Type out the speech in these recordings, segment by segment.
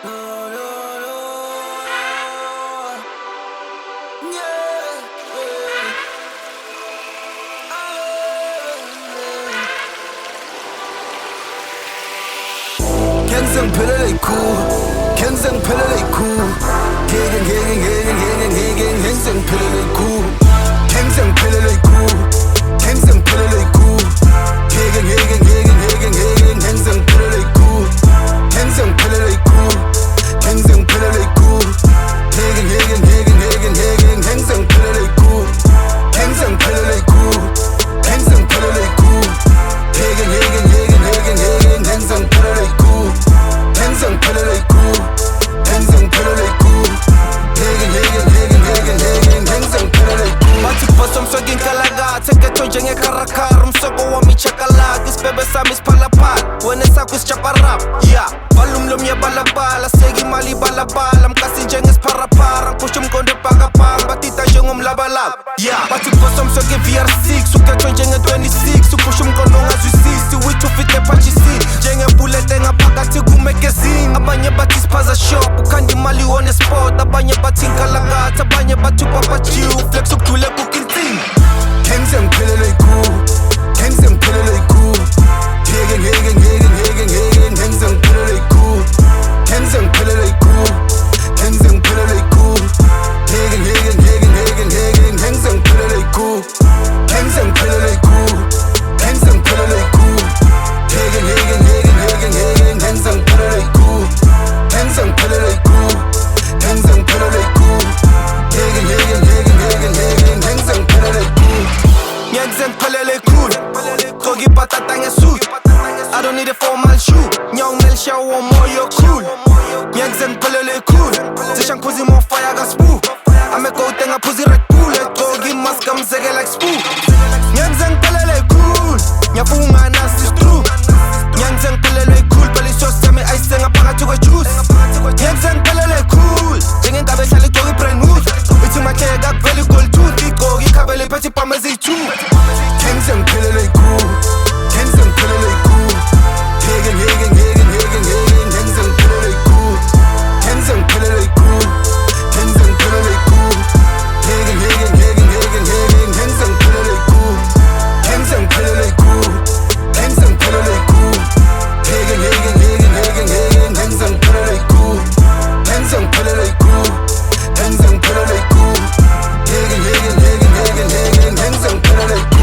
No, no, no. Yeah, 항상 편안해 cool 항상 편안해 cool 개경 항상 편안해 cool 항상 편안해 cool 항상 편안해 cool 개경 항상 편안해 cool 항상 편안해 cool 항상 편안해 cool 개경 항상 편안해 cool 항상 편안해 cool 항상 편안해 cool 개경 항상 편안해 cool 항상 편안해 cool 항상 편안해 cool 개경 항상 편안해 cool Mathi bosom soking kalaga Teke njenge karakar Umsoko wami chakalak Isbebe sami spalapal Wene sakho isichaparap Yeah Balum lomnye balabala Segi mali balabala Mkasi njenge sparapara Ngiphusha umqondo ebhakabhaka Batita njengomlabalaba Yeah Bathi bosom soking VR6 Ukethwe njenge 26 Uphusha umqondo ongazwisisi Withi ufite ephathisini Njengebullet engaphakathi kumagazine Abanye bathi siphaza shop Ukhanda imali on spot Abanye bathi nkalakatha Abanye bathi upapajiw Flex ukudule kukintsini 항상 편안해 cool 항상 편안해 cool 개경 항상 편안해 cool 항상 편안해 cool 항상 편안해 cool 개경 항상 편안해 cool 항상 편안해 cool 항상 편안해 cool 개경 항상 편안해 cool 항상 편안해 cool 항상 편안해 cool 개경 항상 편안해 cool Ngiyakuzeng phelele cool Gqoka ibhatata ngesuit I don't need a formal shoe Nyawungimele shower moyo cool Ngiyakuzeng phelele cool Cisha ngiphuza imo-fire ka-Spoo Ame-goat engaphuza i-Red Bull Egqoka imask amzeke like Spoo Ngiyakuzeng phelele cool Ngiyafunga nasi stru Ngiyakuzeng phelele cool Phela isosi sami ice ngaphakathi kwe-juice Ngiyakuzeng phelele cool Njengengabe ehlala igqoka i-brand hood Ithi makheka kuvela i-gold tooth Igqoka ikhabela iphethe ibhamu eziyi-2 항상 편안해 cool 항상 편안해 cool 개경 항상 편안해 cool 항상 편안해 cool 항상 편안해 cool 개경 항상 편안해 cool 항상 편안해 cool 항상 편안해 cool 개경 항상 편안해 cool 항상 편안해 cool 항상 편안해 cool 개경 항상 편안해 cool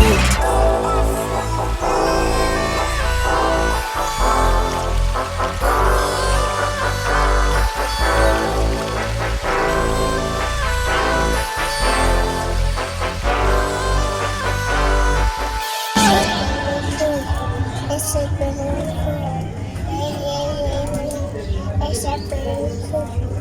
It's a good cool. It's a good cool.